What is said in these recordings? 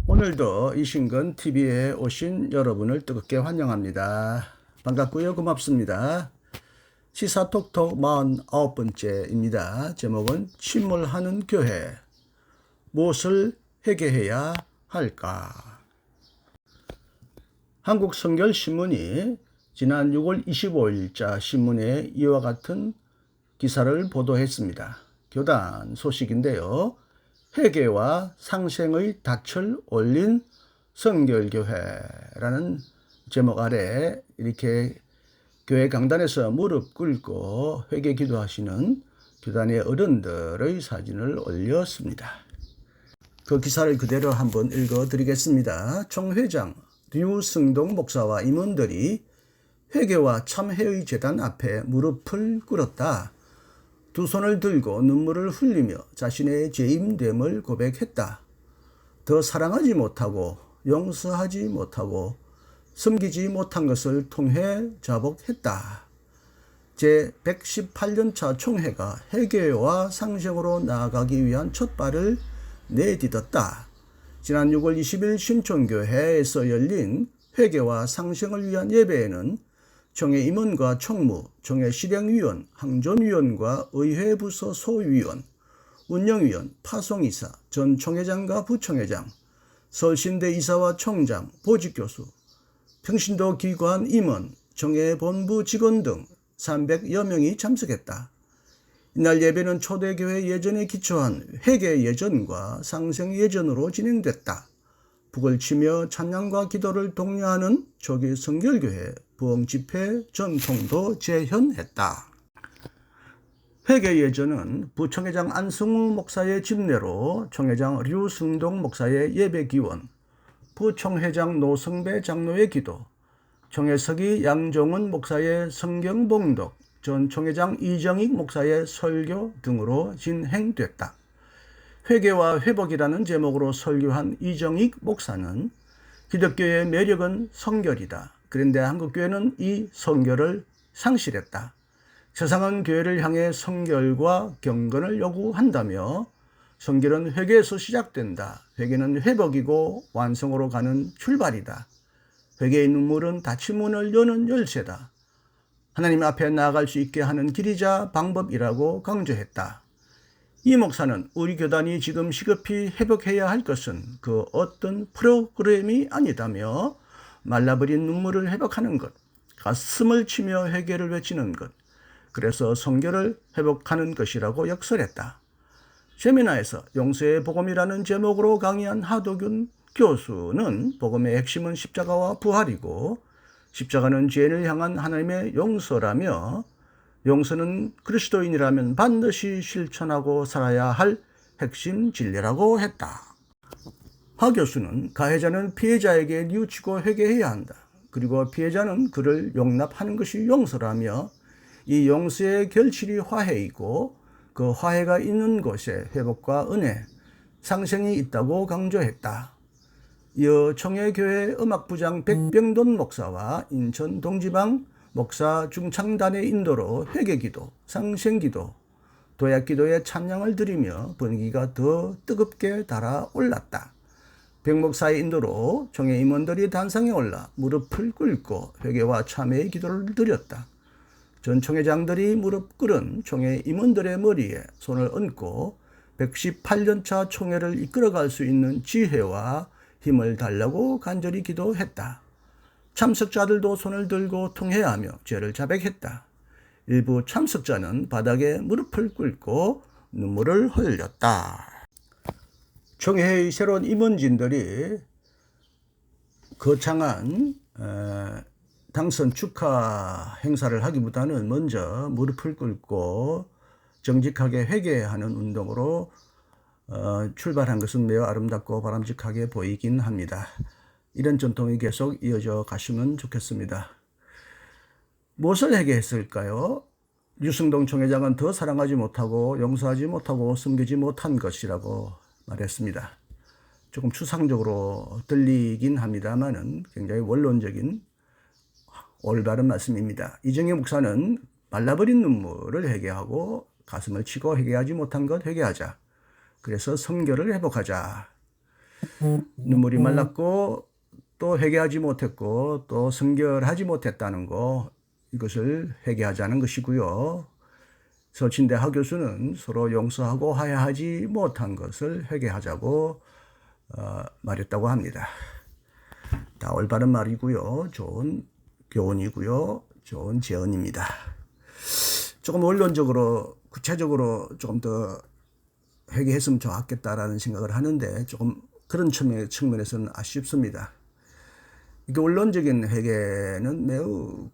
오늘도 이신근 TV에 오신 여러분을 뜨겁게 환영합니다. 반갑고요. 고맙습니다. 시사톡톡 49번째입니다. 제목은 침몰하는 교회. 무엇을 회개해야 할까? 한국성결신문이 지난 6월 25일자 신문에 이와 같은 기사를 보도했습니다. 교단 소식인데요. 회개와 상생의 닻을 올린 성결교회라는 제목 아래 이렇게 교회 강단에서 무릎 꿇고 회개 기도하시는 교단의 어른들의 사진을 올렸습니다. 그 기사를 그대로 한번 읽어드리겠습니다. 총회장 류승동 목사와 임원들이 회개와 참회의 제단 앞에 무릎을 꿇었다. 두 손을 들고 눈물을 흘리며 자신의 죄임됨을 고백했다. 더 사랑하지 못하고 용서하지 못하고 섬기지 못한 것을 통해 자복했다. 제118년차 총회가 회개와 상생으로 나아가기 위한 첫 발을 내딛었다. 지난 6월 20일 신촌교회에서 열린 회개와 상생을 위한 예배에는 총회 임원과 총무, 총회 실행위원, 항존위원과 의회부서 소위원, 운영위원, 파송이사, 전 총회장과 부총회장, 서울신대 이사와 총장, 보직교수, 평신도 기관 임원, 총회 본부 직원 등 300여 명이 참석했다. 이날 예배는 초대교회 예전에 기초한 회개 예전과 상생 예전으로 진행됐다. 북을 치며 찬양과 기도를 독려하는 초기 성결교회 부흥집회 전통도 재현했다. 회개 예전은 부총회장 안승우 목사의 집례로 총회장 류승동 목사의 예배기원, 부총회장 노성배 장로의 기도, 총회석이 양종은 목사의 성경봉독, 전 총회장 이정익 목사의 설교 등으로 진행됐다. 회개와 회복이라는 제목으로 설교한 이정익 목사는 기독교의 매력은 성결이다. 그런데 한국교회는 이 성결을 상실했다. 세상은 교회를 향해 성결과 경건을 요구한다며 성결은 회개에서 시작된다. 회개는 회복이고 완성으로 가는 출발이다. 회개의 눈물은 닫힌 문을 여는 열쇠다. 하나님 앞에 나아갈 수 있게 하는 길이자 방법이라고 강조했다. 이 목사는 우리 교단이 지금 시급히 회복해야 할 것은 그 어떤 프로그램이 아니다며 말라버린 눈물을 회복하는 것, 가슴을 치며 회개를 외치는 것, 그래서 성결을 회복하는 것이라고 역설했다. 세미나에서 용서의 복음이라는 제목으로 강의한 하도균 교수는 복음의 핵심은 십자가와 부활이고 십자가는 죄인을 향한 하나님의 용서라며 용서는 그리스도인이라면 반드시 실천하고 살아야 할 핵심 진리라고 했다. 하 교수는 가해자는 피해자에게 뉘우치고 회개해야 한다. 그리고 피해자는 그를 용납하는 것이 용서라며 이 용서의 결실이 화해이고 그 화해가 있는 곳에 회복과 은혜, 상생이 있다고 강조했다. 이어 청해교회 음악부장 백병돈 목사와 인천 동지방 목사 중창단의 인도로 회개기도, 상생기도, 도약기도에 찬양을 드리며 분위기가 더 뜨겁게 달아올랐다. 백 목사의 인도로 총회 임원들이 단상에 올라 무릎을 꿇고 회개와 참회의 기도를 드렸다. 전 총회장들이 무릎 꿇은 총회 임원들의 머리에 손을 얹고 118년차 총회를 이끌어갈 수 있는 지혜와 힘을 달라고 간절히 기도했다. 참석자들도 손을 들고 통회하며 죄를 자백했다. 일부 참석자는 바닥에 무릎을 꿇고 눈물을 흘렸다. 총회의 새로운 임원진들이 거창한 당선 축하 행사를 하기보다는 먼저 무릎을 꿇고 정직하게 회개하는 운동으로 출발한 것은 매우 아름답고 바람직하게 보이긴 합니다. 이런 전통이 계속 이어져 가시면 좋겠습니다. 무엇을 회개했을까요? 류승동 총회장은 더 사랑하지 못하고 용서하지 못하고 섬기지 못한 것이라고 말했습니다. 조금 추상적으로 들리긴 합니다만은 굉장히 원론적인 올바른 말씀입니다. 이정희 목사는 말라버린 눈물을 회개하고 가슴을 치고 회개하지 못한 것 회개하자. 그래서 성결을 회복하자. 눈물이 말랐고 또 회개하지 못했고 또 성결하지 못했다는 거, 이것을 회개하자는 것이고요. 서친대 하교수는 서로 용서하고 화해하지 못한 것을 회개하자고 말했다고 합니다. 다 올바른 말이고요. 좋은 교훈이고요. 좋은 제언입니다. 조금 원론적으로 구체적으로 조금 더 회개했으면 좋았겠다라는 생각을 하는데 조금 그런 측면에서는 아쉽습니다. 이게 원론적인 회개는 매우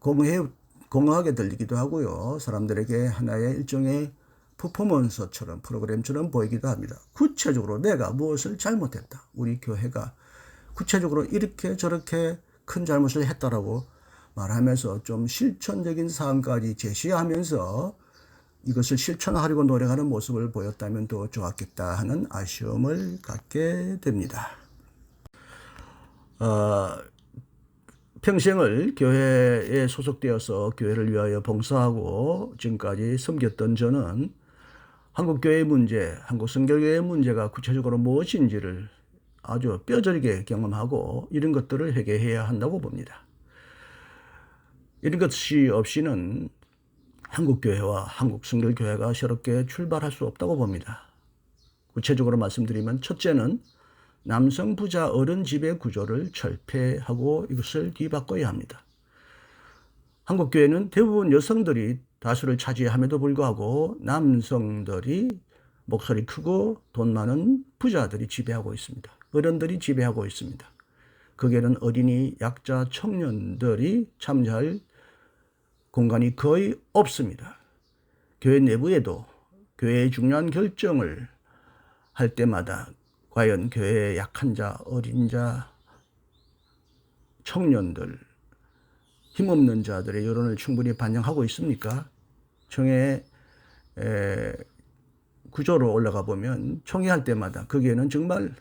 공허하게 들리기도 하고요. 사람들에게 하나의 일종의 퍼포먼스처럼, 프로그램처럼 보이기도 합니다. 구체적으로 내가 무엇을 잘못했다, 우리 교회가 구체적으로 이렇게 저렇게 큰 잘못을 했다라고 말하면서 좀 실천적인 사항까지 제시하면서 이것을 실천하려고 노력하는 모습을 보였다면 더 좋았겠다 하는 아쉬움을 갖게 됩니다. 평생을 교회에 소속되어서 교회를 위하여 봉사하고 지금까지 섬겼던 저는 한국교회의 문제, 한국성결교회의 문제가 구체적으로 무엇인지를 아주 뼈저리게 경험하고 이런 것들을 회개해야 한다고 봅니다. 이런 것이 없이는 한국교회와 한국성결교회가 새롭게 출발할 수 없다고 봅니다. 구체적으로 말씀드리면 첫째는 남성 부자 어른 지배 구조를 철폐하고 이것을 뒤바꿔야 합니다. 한국교회는 대부분 여성들이 다수를 차지함에도 불구하고 남성들이 목소리 크고 돈 많은 부자들이 지배하고 있습니다. 어른들이 지배하고 있습니다. 거기에는 어린이, 약자, 청년들이 참여할 공간이 거의 없습니다. 교회 내부에도 교회의 중요한 결정을 할 때마다 과연 교회의 약한 자, 어린 자, 청년들, 힘없는 자들의 여론을 충분히 반영하고 있습니까? 총회 구조로 올라가 보면 총회할 때마다 거기에는 정말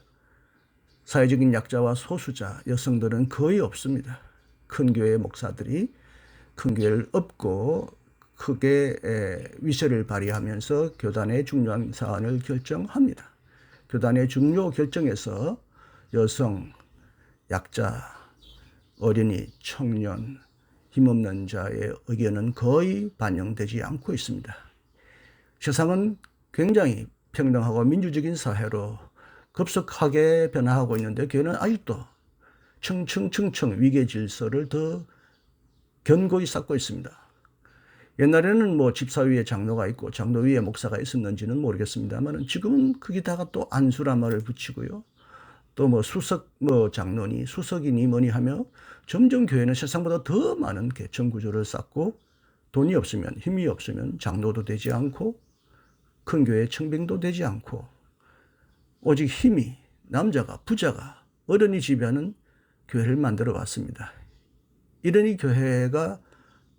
사회적인 약자와 소수자, 여성들은 거의 없습니다. 큰 교회 목사들이 큰 교회를 업고 크게 위세를 발휘하면서 교단의 중요한 사안을 결정합니다. 교단의 중요 결정에서 여성, 약자, 어린이, 청년, 힘없는 자의 의견은 거의 반영되지 않고 있습니다. 세상은 굉장히 평등하고 민주적인 사회로 급속하게 변화하고 있는데 교회는 아직도 층층 위계 질서를 더 견고히 쌓고 있습니다. 옛날에는 뭐 집사 위에 장로가 있고 장로 위에 목사가 있었는지는 모르겠습니다만 지금은 거기다가 또 안수라마를 붙이고요. 또 뭐 수석 장로니 수석이니 뭐니 하며 점점 교회는 세상보다 더 많은 계층 구조를 쌓고 돈이 없으면, 힘이 없으면 장로도 되지 않고 큰 교회 청빙도 되지 않고 오직 힘이, 남자가, 부자가, 어른이 지배하는 교회를 만들어 왔습니다. 이러니 교회가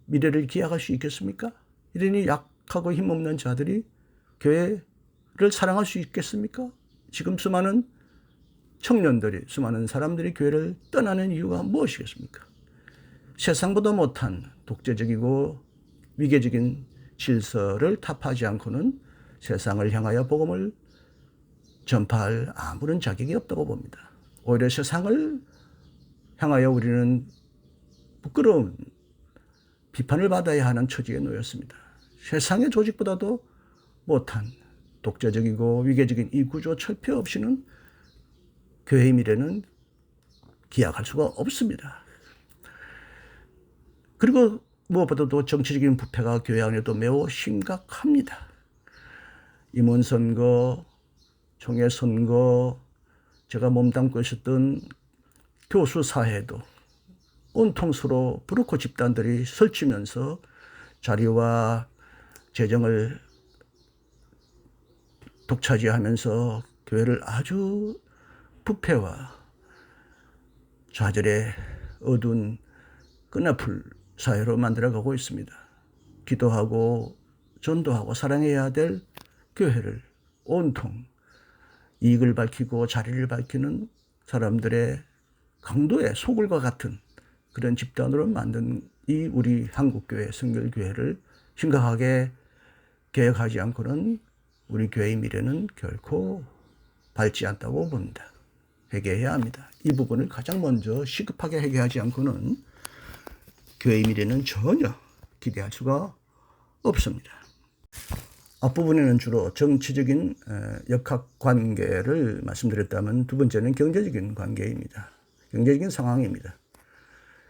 미래를 기약할 수 있겠습니까? 이러니 약하고 힘없는 자들이 교회를 사랑할 수 있겠습니까? 지금 수많은 청년들이, 수많은 사람들이 교회를 떠나는 이유가 무엇이겠습니까? 세상보다 못한 독재적이고 위계적인 질서를 타파하지 않고는 세상을 향하여 복음을 전파할 아무런 자격이 없다고 봅니다. 오히려 세상을 향하여 우리는 부끄러운 비판을 받아야 하는 처지에 놓였습니다. 세상의 조직보다도 못한 독재적이고 위계적인 이 구조 철폐 없이는 교회의 미래는 기약할 수가 없습니다. 그리고 무엇보다도 정치적인 부패가 교회 안에도 매우 심각합니다. 임원선거, 총회선거, 제가 몸담고 있었던 교수 사회도 온통 서로 브로커 집단들이 설치면서 자리와 재정을 독차지하면서 교회를 아주 부패와 좌절의 어두운 끈아풀 사회로 만들어가고 있습니다. 기도하고 전도하고 사랑해야 될 교회를 온통 이익을 밝히고 자리를 밝히는 사람들의 강도의 소굴과 같은 그런 집단으로 만든 이 우리 한국교회, 성결교회를 심각하게 개혁하지 않고는 우리 교회의 미래는 결코 밝지 않다고 봅니다. 회개해야 합니다. 이 부분을 가장 먼저 시급하게 회개하지 않고는 교회의 미래는 전혀 기대할 수가 없습니다. 앞부분에는 주로 정치적인 역학관계를 말씀드렸다면 두 번째는 경제적인 관계입니다. 경제적인 상황입니다.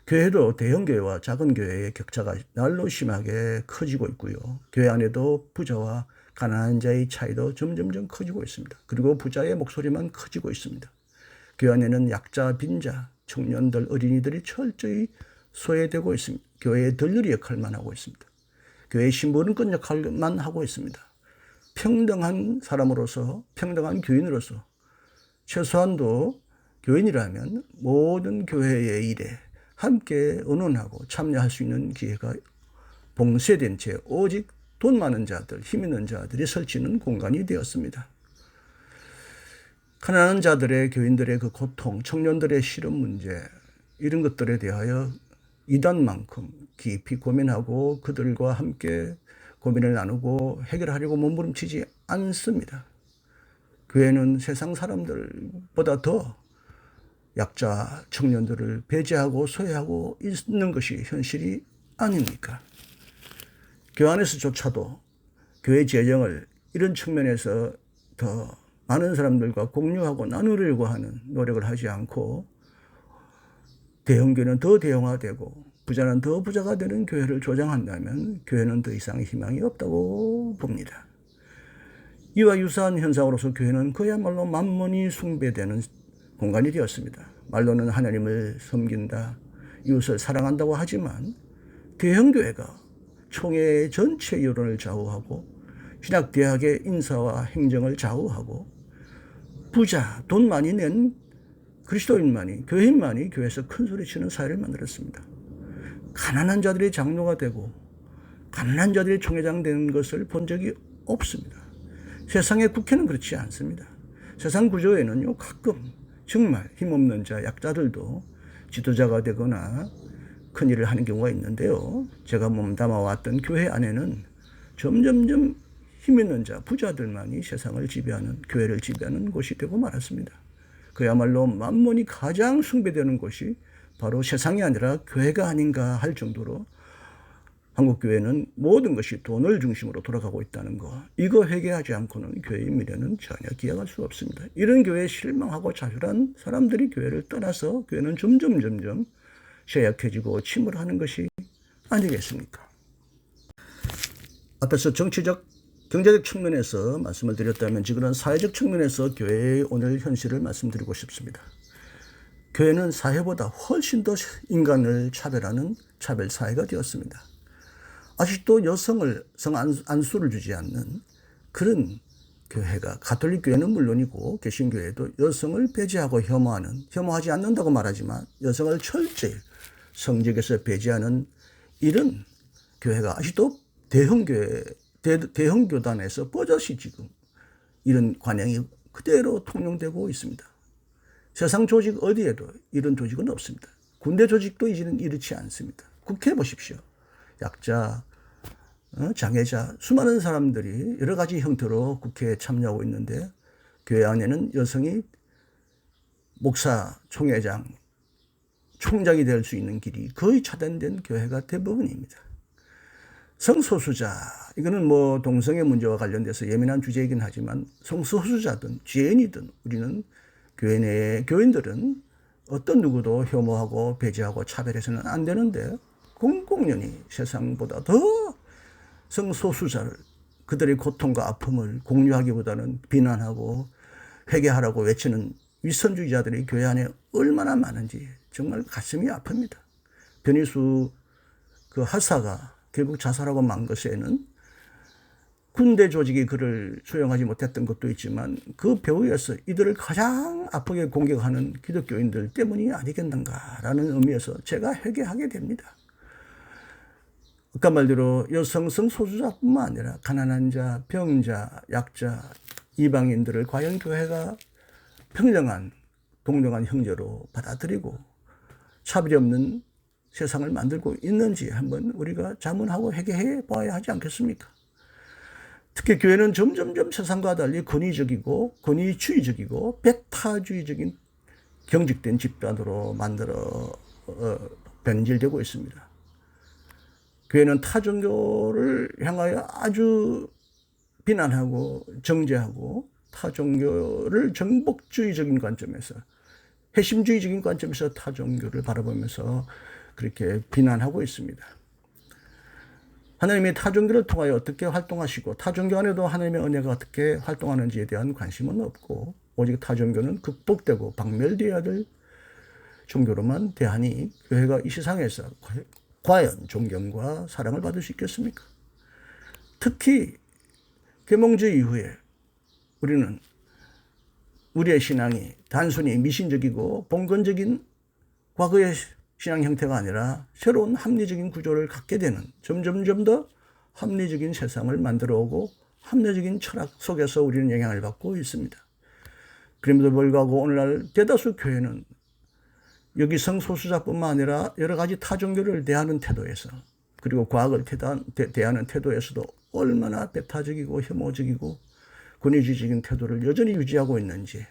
교회도 대형 교회와 작은 교회의 격차가 날로 심하게 커지고 있고요. 교회 안에도 부자와 가난한 자의 차이도 점점점 커지고 있습니다. 그리고 부자의 목소리만 커지고 있습니다. 교회 안에는 약자, 빈자, 청년들, 어린이들이 철저히 소외되고 있습니다. 교회의 들러리 역할만 하고 있습니다. 교회의 신부름꾼 역할만 하고 있습니다. 평등한 사람으로서, 평등한 교인으로서 최소한도 교인이라면 모든 교회의 일에 함께 의논하고 참여할 수 있는 기회가 봉쇄된 채 오직 돈 많은 자들, 힘 있는 자들이 설치는 공간이 되었습니다. 가난한 자들의, 교인들의 그 고통, 청년들의 실업 문제, 이런 것들에 대하여 이단만큼 깊이 고민하고 그들과 함께 고민을 나누고 해결하려고 몸부림치지 않습니다. 교회는 세상 사람들보다 더 약자, 청년들을 배제하고 소외하고 있는 것이 현실이 아닙니까? 교회 안에서조차도 교회 재정을 이런 측면에서 더 많은 사람들과 공유하고 나누려고 하는 노력을 하지 않고 대형교회는 더 대형화되고 부자는 더 부자가 되는 교회를 조장한다면 교회는 더 이상 희망이 없다고 봅니다. 이와 유사한 현상으로서 교회는 그야말로 만몬이 숭배되는 공간이 되었습니다. 말로는 하나님을 섬긴다, 이웃을 사랑한다고 하지만 대형교회가 총회의 전체 여론을 좌우하고 신학대학의 인사와 행정을 좌우하고 부자, 돈 많이 낸 그리스도인만이, 교회인만이 교회에서 큰소리치는 사회를 만들었습니다. 가난한 자들이 장로가 되고 가난한 자들이 총회장 되는 것을 본 적이 없습니다. 세상의 국회는 그렇지 않습니다. 세상 구조에는요, 가끔 정말 힘없는 자, 약자들도 지도자가 되거나 큰일을 하는 경우가 있는데요. 제가 몸담아왔던 교회 안에는 점점점 힘 있는 자, 부자들만이 세상을 지배하는, 교회를 지배하는 곳이 되고 말았습니다. 그야말로 만몬이 가장 숭배되는 곳이 바로 세상이 아니라 교회가 아닌가 할 정도로 한국교회는 모든 것이 돈을 중심으로 돌아가고 있다는 거, 이거 회개하지 않고는 교회의 미래는 전혀 기약할 수 없습니다. 이런 교회에 실망하고 좌절한 사람들이 교회를 떠나서 교회는 점점 쇠약해지고 침울하는 것이 아니겠습니까? 앞에서 정치적, 경제적 측면에서 말씀을 드렸다면 지금은 사회적 측면에서 교회의 오늘 현실을 말씀드리고 싶습니다. 교회는 사회보다 훨씬 더 인간을 차별하는 차별 사회가 되었습니다. 아직도 여성을 성안수를 주지 않는 그런 교회가, 가톨릭 교회는 물론이고 개신교회도 여성을 배제하고 혐오하지 않는다고 말하지만 여성을 철저히 성직에서 배제하는 이런 교회가 아직도 대형교단에서 버젓이 지금 이런 관행이 그대로 통용되고 있습니다. 세상 조직 어디에도 이런 조직은 없습니다. 군대 조직도 이제는 이렇지 않습니다. 국회 보십시오. 약자, 장애자, 수많은 사람들이 여러 가지 형태로 국회에 참여하고 있는데 교회 안에는 여성이 목사, 총회장, 총장이 될 수 있는 길이 거의 차단된 교회가 대부분입니다. 성소수자, 이거는 뭐 동성애 문제와 관련돼서 예민한 주제이긴 하지만 성소수자든 죄인이든 우리는 교회 내의 교인들은 어떤 누구도 혐오하고 배제하고 차별해서는 안 되는데 공공연히 세상보다 더 성소수자를, 그들의 고통과 아픔을 공유하기보다는 비난하고 회개하라고 외치는 위선주의자들이 교회 안에 얼마나 많은지 정말 가슴이 아픕니다. 변희수 그 하사가 결국 자살하고 만 것에는 군대 조직이 그를 수용하지 못했던 것도 있지만 그 배후에서 이들을 가장 아프게 공격하는 기독교인들 때문이 아니겠는가라는 의미에서 제가 회개하게 됩니다. 아까 말대로 여성 성소수자뿐만 아니라 가난한 자, 병자, 약자, 이방인들을 과연 교회가 평등한, 동등한 형제로 받아들이고 차별이 없는 세상을 만들고 있는지 한번 우리가 자문하고 회개해 봐야 하지 않겠습니까? 특히 교회는 점점점 세상과 달리 권위적이고 권위주의적이고 배타주의적인 경직된 집단으로 만들어 변질되고 있습니다. 교회는 타종교를 향하여 아주 비난하고 정죄하고 타종교를 정복주의적인 관점에서 핵심주의적인 관점에서 타종교를 바라보면서 그렇게 비난하고 있습니다. 하나님이 타종교를 통하여 어떻게 활동하시고 타종교 안에도 하나님의 은혜가 어떻게 활동하는지에 대한 관심은 없고 오직 타종교는 극복되고 박멸되어야 될 종교로만 대하니 교회가 이 세상에서 과연 존경과 사랑을 받을 수 있겠습니까? 특히 계몽주의 이후에 우리는 우리의 신앙이 단순히 미신적이고 봉건적인 과거의 신앙 형태가 아니라 새로운 합리적인 구조를 갖게 되는 점점점 더 합리적인 세상을 만들어 오고 합리적인 철학 속에서 우리는 영향을 받고 있습니다. 그럼에도 불구하고 오늘날 대다수 교회는 여기 성소수자뿐만 아니라 여러 가지 타종교를 대하는 태도에서 그리고 과학을 대하는 태도에서도 얼마나 배타적이고 혐오적이고 권위주의적인 태도를 여전히 유지하고 있는지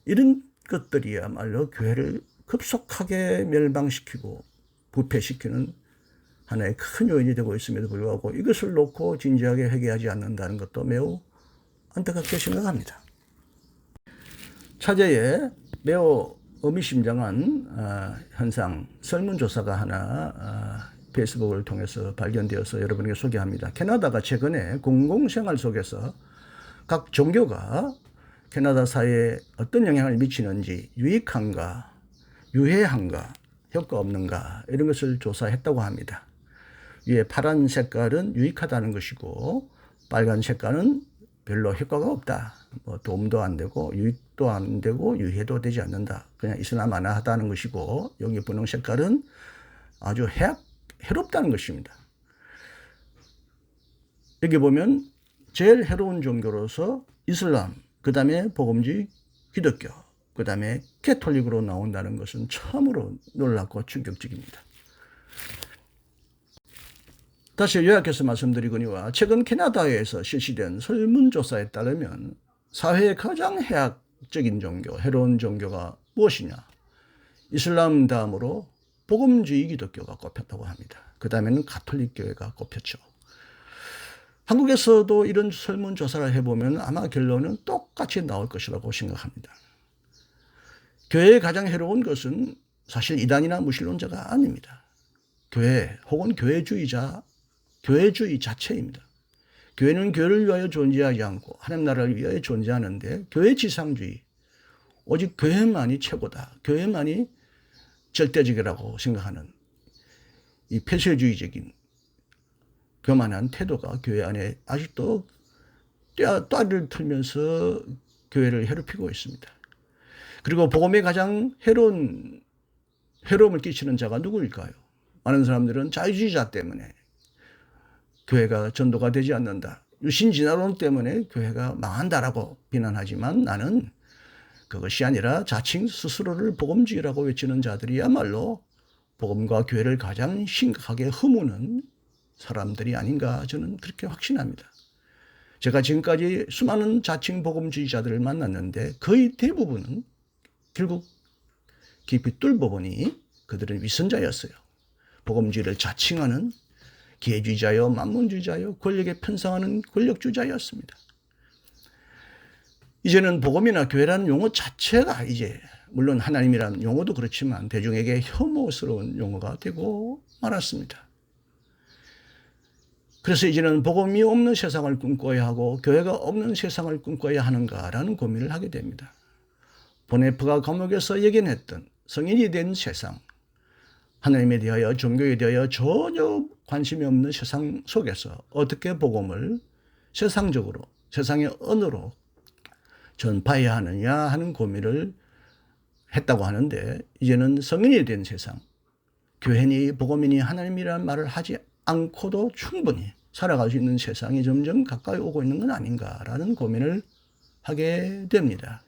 이런 것들이야말로 교회를 급속하게 멸망시키고 부패시키는 하나의 큰 요인이 되고 있음에도 불구하고 이것을 놓고 진지하게 회개하지 않는다는 것도 매우 안타깝게 생각합니다. 차제에 매우 의미심장한 현상, 설문조사가 하나 페이스북을 통해서 발견되어서 여러분에게 소개합니다. 캐나다가 최근에 공공생활 속에서 각 종교가 캐나다 사회에 어떤 영향을 미치는지 유익한가, 유해한가, 효과 없는가 이런 것을 조사했다고 합니다. 위에 파란 색깔은 유익하다는 것이고 빨간 색깔은 별로 효과가 없다. 뭐 도움도 안 되고 유익도 안 되고 유해도 되지 않는다. 그냥 있으나마나하다는 것이고 여기 분홍 색깔은 아주 해롭다는 것입니다. 여기 보면 제일 해로운 종교로서 이슬람, 그 다음에 복음주의 기독교, 그 다음에 캐톨릭으로 나온다는 것은 참으로 놀랍고 충격적입니다. 다시 요약해서 말씀드리거니와 최근 캐나다에서 실시된 설문조사에 따르면 사회의 가장 해악적인 종교, 해로운 종교가 무엇이냐? 이슬람 다음으로 복음주의 기독교가 꼽혔다고 합니다. 그 다음에는 가톨릭 교회가 꼽혔죠. 한국에서도 이런 설문조사를 해보면 아마 결론은 똑같이 나올 것이라고 생각합니다. 교회의 가장 해로운 것은 사실 이단이나 무신론자가 아닙니다. 교회 혹은 교회주의 자체입니다. 교회는 교회를 위하여 존재하지 않고 하나님 나라를 위하여 존재하는데 교회 지상주의, 오직 교회만이 최고다. 교회만이 절대적이라고 생각하는 이 폐쇄주의적인 교만한 태도가 교회 안에 아직도 떼를 틀면서 교회를 괴롭히고 있습니다. 그리고 복음의 가장 해로움을 끼치는 자가 누구일까요? 많은 사람들은 자유주의자 때문에 교회가 전도가 되지 않는다. 유신진화론 때문에 교회가 망한다라고 비난하지만 나는 그것이 아니라 자칭 스스로를 복음주의라고 외치는 자들이야말로 복음과 교회를 가장 심각하게 허무는 사람들이 아닌가 저는 그렇게 확신합니다. 제가 지금까지 수많은 자칭 복음주의자들을 만났는데 거의 대부분은 결국 깊이 뚫어보니 그들은 위선자였어요. 복음주의를 자칭하는 기회주의자요, 만문주의자요, 권력에 편성하는 권력주의자였습니다. 이제는 복음이나 교회라는 용어 자체가 이제 물론 하나님이라는 용어도 그렇지만 대중에게 혐오스러운 용어가 되고 말았습니다. 그래서 이제는 복음이 없는 세상을 꿈꿔야 하고 교회가 없는 세상을 꿈꿔야 하는가라는 고민을 하게 됩니다. 보네프가 감옥에서 예견했던 성인이 된 세상, 하나님에 대하여 종교에 대하여 전혀 관심이 없는 세상 속에서 어떻게 복음을 세상적으로 세상의 언어로 전파해야 하느냐 하는 고민을 했다고 하는데 이제는 성인이 된 세상, 교회니 복음이니 하나님이라는 말을 하지 않고도 충분히 살아갈 수 있는 세상이 점점 가까이 오고 있는 건 아닌가라는 고민을 하게 됩니다.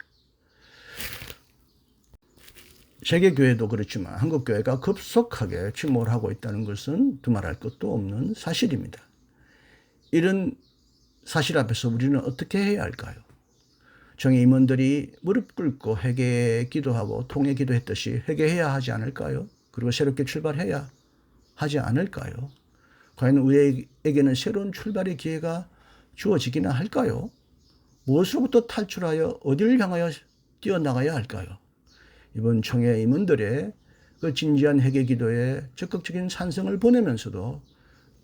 세계교회도 그렇지만 한국교회가 급속하게 침몰하고 있다는 것은 두말할 것도 없는 사실입니다. 이런 사실 앞에서 우리는 어떻게 해야 할까요? 청해 임원들이 무릎 꿇고 회개 기도하고 통회 기도했듯이 회개해야 하지 않을까요? 그리고 새롭게 출발해야 하지 않을까요? 과연 우리에게는 새로운 출발의 기회가 주어지기나 할까요? 무엇으로부터 탈출하여 어디를 향하여 뛰어나가야 할까요? 이번 청해 임원들의 그 진지한 회개 기도에 적극적인 찬성을 보내면서도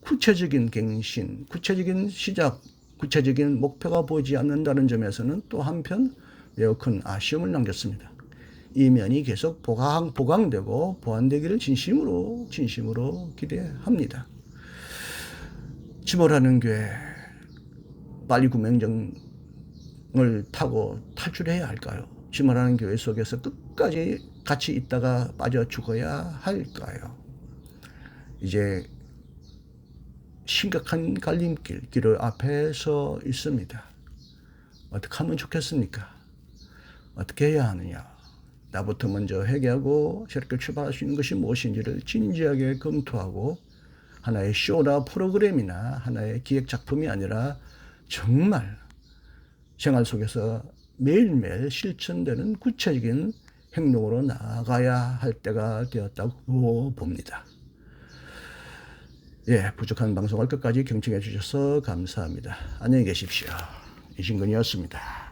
구체적인 갱신, 구체적인 시작, 구체적인 목표가 보이지 않는다는 점에서는 또 한편 매우 큰 아쉬움을 남겼습니다. 이 면이 계속 보강되고 보완되기를 진심으로 기대합니다. 지보라는 교회 빨리 구명정을 타고 탈출해야 할까요? 지보라는 교회 속에서 끝까지 같이 있다가 빠져 죽어야 할까요? 이제 심각한 갈림길, 길을 앞에 서 있습니다. 어떻게 하면 좋겠습니까? 어떻게 해야 하느냐? 나부터 먼저 회개하고 새롭게 출발할 수 있는 것이 무엇인지를 진지하게 검토하고 하나의 쇼나 프로그램이나 하나의 기획작품이 아니라 정말 생활 속에서 매일매일 실천되는 구체적인 행동으로 나아가야 할 때가 되었다고 봅니다. 예, 부족한 방송을 끝까지 경청해 주셔서 감사합니다. 안녕히 계십시오. 이진근이었습니다.